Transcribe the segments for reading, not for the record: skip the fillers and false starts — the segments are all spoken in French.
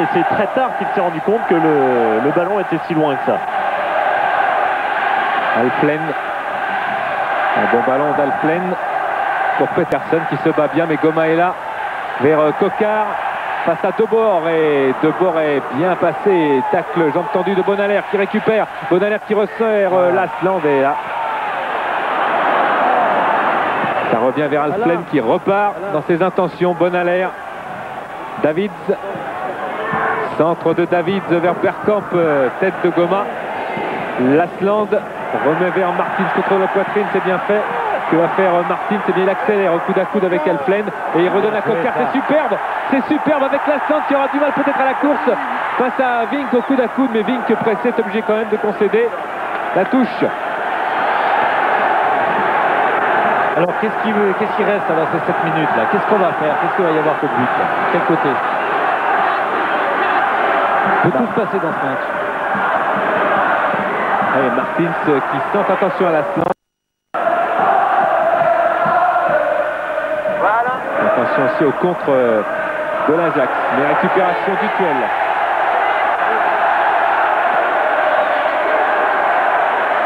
Et c'est très tard qu'il s'est rendu compte que le ballon était si loin que ça. Alflen. Un bon ballon d'Alflen pour Peterson qui se bat bien, mais Goma est là vers Coquard face à Debord, et Debord est bien passé, tacle, jambe tendue de Bonalaire qui récupère, Bonalaire qui resserre Lasland, et là ça revient vers Alflen qui repart dans ses intentions. Bonalaire, Davids, centre de Davids vers Bergkamp, tête de Goma, Lasland remet vers Martins contre la poitrine, c'est bien fait. Que va faire Martins? C'est bien, il accélère au coude à coude avec Alflen et il redonne à Coquard. C'est superbe avec Lasland qui aura du mal peut-être à la course face à Vink au coude à coude, mais Vink pressé est obligé quand même de concéder la touche. Alors qu'est-ce qui reste alors ces 7 minutes là? Qu'est-ce qu'on va faire? Qu'est-ce qu'il va y avoir comme but là? Quel côté? Peut tout se passer dans ce match. Allez, Martins qui sent attention à Lasland. Attention aussi au contre de l'Ajax, mais récupération du duel.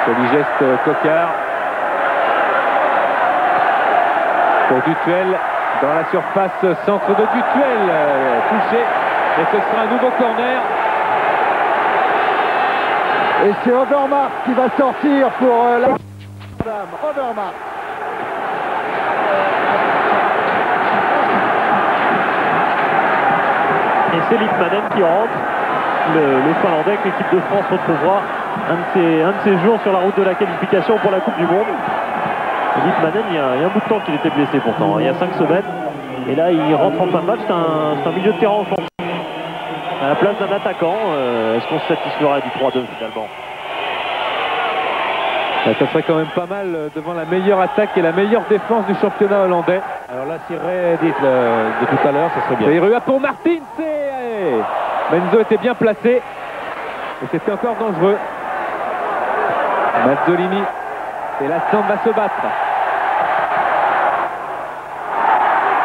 Joli geste Coquard. Pour Dutuel dans la surface, centre de Dutuel, touché, et ce sera un nouveau corner. Et c'est Overmars qui va sortir pour la... Overmars. Et c'est Litmanen qui rentre. Le Finlandais que l'équipe de France retrouvera un de ses jours sur la route de la qualification pour la Coupe du Monde. Litmanen, il y a un bout de temps qu'il était blessé pourtant, il y a 5 semaines. Et là, il rentre en fin de match, c'est un milieu de terrain offensif. À la place d'un attaquant, est-ce qu'on se satisfera du 3-2 finalement? Ça serait quand même pas mal devant la meilleure attaque et la meilleure défense du championnat hollandais. Alors là, si Ray dit de tout à l'heure, ça serait bien. Et Rua pour Martins, et Menzo était bien placé. Et c'était encore dangereux. Mazzolini. Et Lasland va se battre.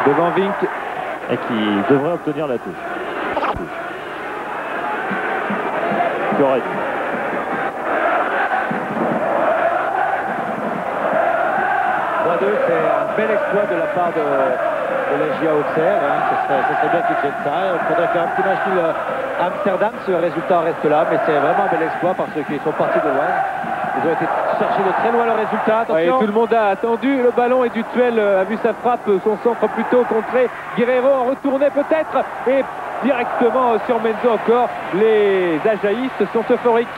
Devant Vink. Et qui devrait obtenir la touche. Correct. C'est un bel exploit de la part de la GIA Auxerre. Ce serait bien qu'ils jettent ça. Il faudrait faire un petit match nul à Amsterdam si le résultat reste là. Mais c'est vraiment un bel exploit parce qu'ils sont partis de loin. Ils ont été chercher de très loin le résultat. Attention. Et tout le monde a attendu le ballon, et Dutuel a vu sa frappe, son centre plutôt contré. Guerrero en retournait peut-être. Et directement sur Menzo encore. Les Ajaïstes sont euphoriques.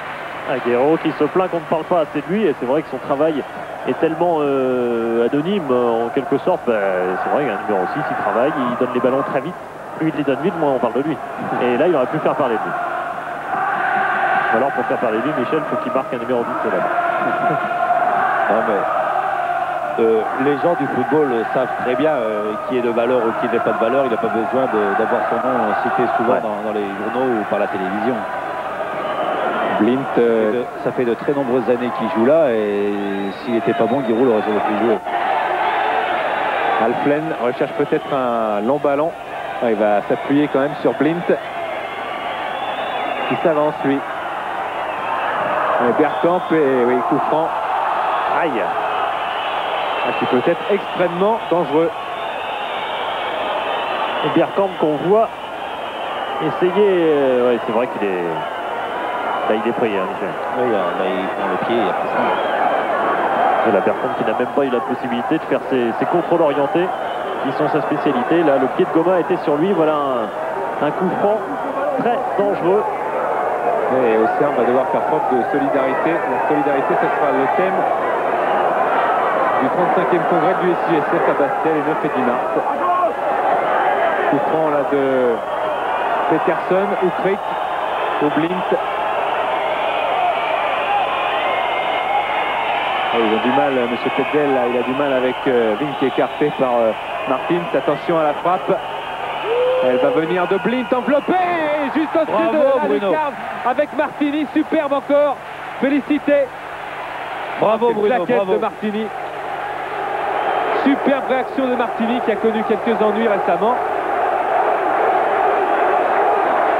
Guerrero qui se plaint qu'on ne parle pas assez de lui, et c'est vrai que son travail est tellement anonyme en quelque sorte. C'est vrai qu'un numéro 6 il travaille, il donne les ballons très vite, plus il les donne vite, moins on parle de lui, et là il aurait pu faire parler de lui. Ou alors pour faire parler de lui, Michel, il faut qu'il marque un numéro 10 célèbre. Non mais les gens du football savent très bien qui est de valeur ou qui n'est pas de valeur. Il n'a pas besoin d'avoir son nom cité souvent dans les journaux ou par la télévision. Blint, ça fait de très nombreuses années qu'il joue là, et s'il n'était pas bon, Giroud aurait jamais pu jouer. Alflen recherche peut-être un long ballon. Il va s'appuyer quand même sur Blint qui s'avance lui. Bergkamp, et oui, coup franc. Aïe. Qui peut être extrêmement dangereux. Et Bergkamp qu'on voit essayer, ouais, c'est vrai qu'il est... Là, il est pris, hein, Michel. Oui, là, il prend le pied, il a pris ça. Et la Bergkamp qui n'a même pas eu la possibilité de faire ses contrôles orientés, qui sont sa spécialité. Là, le pied de Goma était sur lui. Voilà un coup franc très dangereux. Et Auxerre va devoir faire preuve de solidarité. La solidarité, ce sera le thème du 35e congrès de l'USUSF à Bastia, les 9 et 10 mars. Coup franc là de Peterson, Ukrik, au Blint. Ils ont du mal, M. Tetzel, il a du mal avec Vink écarté par Martins. Attention à la frappe. Elle va venir de Blint enveloppée, juste au-dessus de la lucarne avec Martini. Superbe encore. Félicité. Bravo Bruno, bravo. De Martini. Superbe réaction de Martini qui a connu quelques ennuis récemment.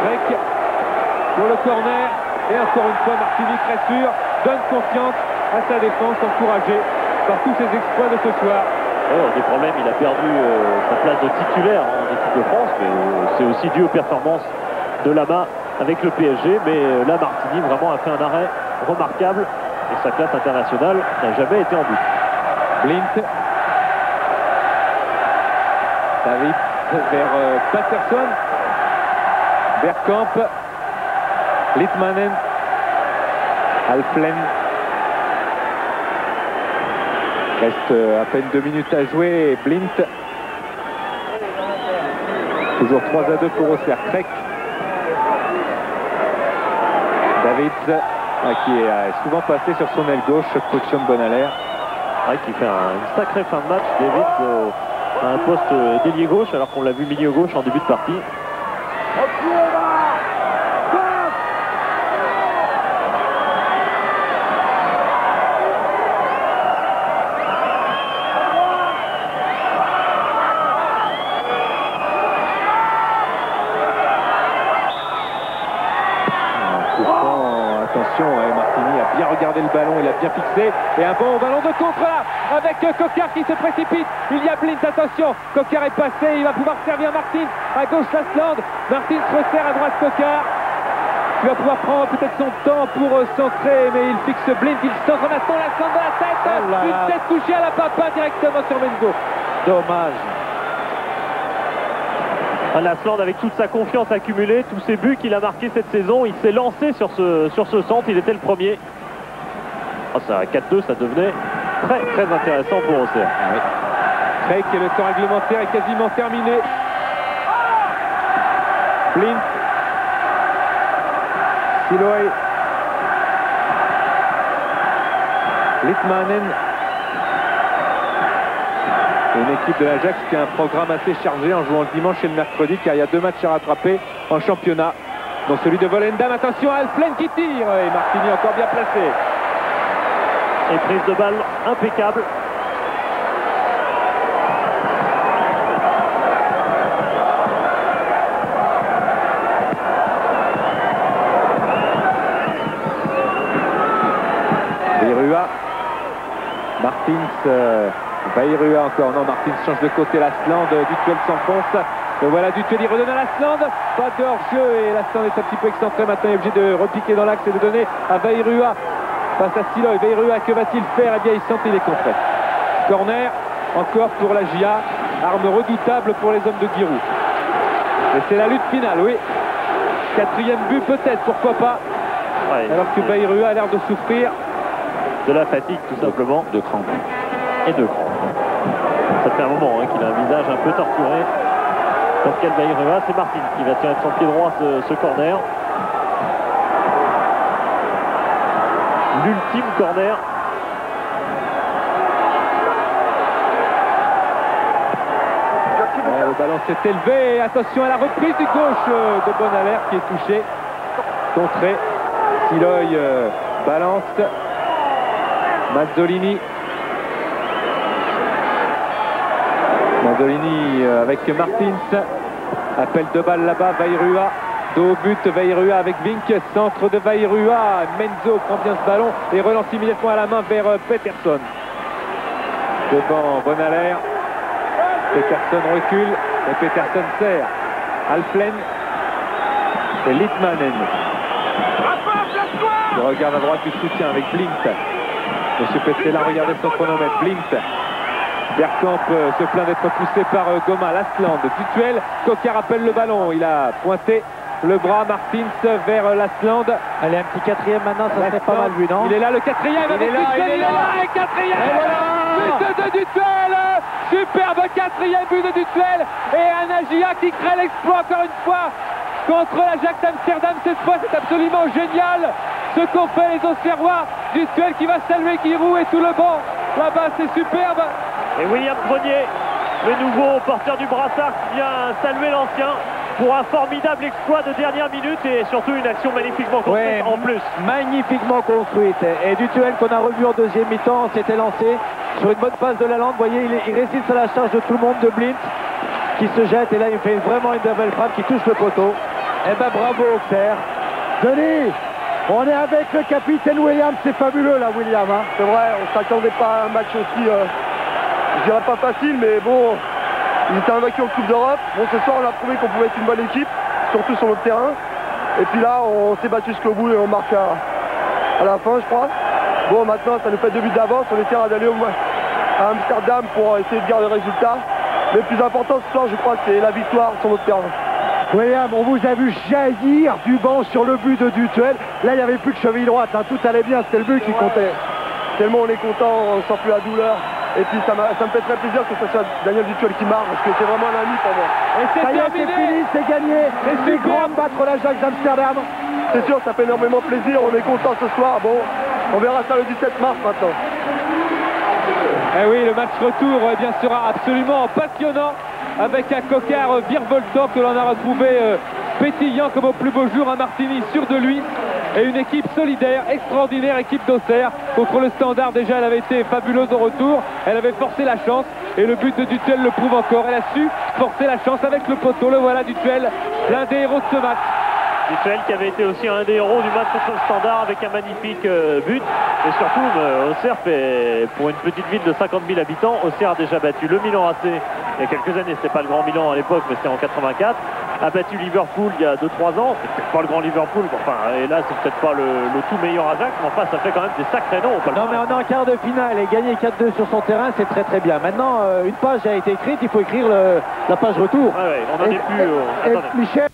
Craig pour le corner. Et encore une fois, Martini très sûr, donne confiance à sa défense, encouragé par tous ses exploits de ce soir. Des problèmes, il a perdu sa place de titulaire en équipe de France, mais c'est aussi dû aux performances de Lama avec le PSG. Mais là, Martini vraiment a fait un arrêt remarquable et sa classe internationale n'a jamais été en but. Blint. David vers Patterson. Bergkamp. Litmanen. Alflen. Reste à peine 2 minutes à jouer. Blint. Toujours 3-2 pour Auxerre. Craig. Davids, qui est souvent passé sur son aile gauche, position de Bonalaire. Qui fait une sacrée fin de match. Davids à un poste d'ailier gauche, alors qu'on l'a vu milieu gauche en début de partie. Attention, Martini a bien regardé le ballon, il a bien fixé. Et un bon ballon de contre là, avec Coquart qui se précipite. Il y a Blint, attention, Coquart est passé, il va pouvoir servir Martins. À gauche, Lasland. Martins resserre à droite, Coquart. Il va pouvoir prendre peut-être son temps pour centrer, mais il fixe Blint, il centre maintenant Lasland dans la tête. Une tête touchée à la papa directement sur Menzo. Dommage. Lasland avec toute sa confiance accumulée, tous ses buts qu'il a marqués cette saison, il s'est lancé sur ce centre, il était le premier. Ça, à 4-2, ça devenait très intéressant pour Auxerre. Craig, et le temps réglementaire est quasiment terminé. Blint. Siloy. Litmanen. Une équipe de l'Ajax qui a un programme assez chargé en jouant le dimanche et le mercredi, car il y a 2 matchs à rattraper en championnat, dont celui de Volendam. Attention à Alflen qui tire, et Martini encore bien placé. Et prise de balle impeccable. Bayrua. Martins. Bayrua encore, non, Martins change de côté, Lasland, Dutuel s'enfonce. Et voilà, Dutuel il redonne à Lasland, pas de hors-jeu et Lasland est un petit peu excentré, maintenant il est obligé de repiquer dans l'axe et de donner à Bayrua face à Siloy. Bayrua, que va-t-il faire? Eh bien, il sent qu'il est contré. Corner, encore pour la GIA, arme redoutable pour les hommes de Giroud. Et c'est la lutte finale, oui. 4e but peut-être, pourquoi pas, alors que Bayrua a l'air de souffrir. De la fatigue tout simplement. De crampes. Et de crampes. Ça fait un moment qu'il a un visage un peu torturé. Pascal Bayrua, c'est Martin qui va tirer de son pied droit ce corner. L'ultime corner. Le ballon s'est élevé. Attention à la reprise du gauche de Bonalaire qui est touché. Contré. Siloy balance. Mazzolini. Mazzolini avec Martins. Appel de balle là-bas. Bayrua. Dos au but. Bayrua avec Vink. Centre de Bayrua. Menzo prend bien ce ballon et relance immédiatement à la main vers Peterson. Devant Bonalaire. Peterson recule. Et Peterson sert. Alflen. Et Litmanen. Il regarde à droite du soutien avec Blint. Monsieur Petzela, regardez son chronomètre. Blint. Bergkamp se plaint d'être poussé par Goma. Lasland. Dutuel. Coquart appelle le ballon. Il a pointé le bras. Martins vers Lasland. Allez, un petit 4e maintenant, ça serait pas mal vu, non? Il est là, le 4e avec Dutuel. Il est là, et 4e. But de Dutuel. Superbe 4e but de Dutuel. Et un Agia qui crée l'exploit encore une fois contre l'Ajax Amsterdam. Cette fois, c'est absolument génial ce qu'ont fait les Auxerrois. Dutuel qui va saluer Giroud et tout le banc. Là-bas, c'est superbe. Et William Grenier, le nouveau porteur du brassard, qui vient saluer l'ancien pour un formidable exploit de dernière minute et surtout une action magnifiquement construite en plus. Magnifiquement construite. Et Dutuel qu'on a revu en deuxième mi-temps s'était lancé sur une bonne passe de Lalande. Vous voyez, il résiste à la charge de tout le monde de Blint qui se jette. Et là, il fait vraiment une double frappe qui touche le poteau. Eh ben bravo Auxerre. Denis, on est avec le capitaine William, c'est fabuleux là William. Hein. C'est vrai, on s'attendait pas à un match aussi, je dirais pas facile, mais bon, ils étaient invaincus en Coupe d'Europe. Bon, ce soir on a prouvé qu'on pouvait être une bonne équipe, surtout sur notre terrain. Et puis là, on s'est battu jusqu'au bout et on marque à la fin, je crois. Bon, maintenant, ça nous fait 2 buts d'avance. On essaiera d'aller à Amsterdam pour essayer de garder le résultat. Mais le plus important ce soir, je crois, c'est la victoire sur notre terrain. William, on vous a vu jaillir du banc sur le but de Dutuel. Là, il n'y avait plus que cheville droite, hein. Tout allait bien, c'était le but qui comptait. Tellement on est content, on sent plus la douleur. Et puis ça me fait très plaisir que ce soit Daniel Dutuel qui marque, parce que c'est vraiment un ami pour moi. Et c'est Ça y est, c'est terminé. fini, c'est gagné. Et C'est super. grand de battre l'Ajax d'Amsterdam. C'est sûr, ça fait énormément plaisir, on est content ce soir. Bon, on verra ça le 17 mars maintenant. Eh oui, le match retour eh bien, sera absolument passionnant avec un cocard virevoltant que l'on a retrouvé pétillant comme au plus beau jour à Martigny, sûr de lui, et une équipe solidaire, extraordinaire, équipe d'Auxerre. Contre le Standard, déjà, elle avait été fabuleuse au retour, elle avait forcé la chance, et le but de Dutuel le prouve encore. Elle a su forcer la chance avec le poteau, le voilà Dutuel, l'un des héros de ce match. Dutuel qui avait été aussi un des héros du match contre le Standard avec un magnifique but. Et surtout, Auxerre fait, pour une petite ville de 50 000 habitants, Auxerre a déjà battu le Milan AC il y a quelques années. C'était pas le grand Milan à l'époque, mais c'était en 84. A battu Liverpool il y a 2-3 ans. C'est peut-être pas le grand Liverpool, enfin, et là c'est peut-être pas le tout meilleur Ajax, mais enfin ça fait quand même des sacrés noms. Non mais on est en quart de finale et gagner 4-2 sur son terrain, c'est très très bien. Maintenant, une page a été écrite, il faut écrire la page retour. Ouais, on en est plus. Et Attendez. Michel.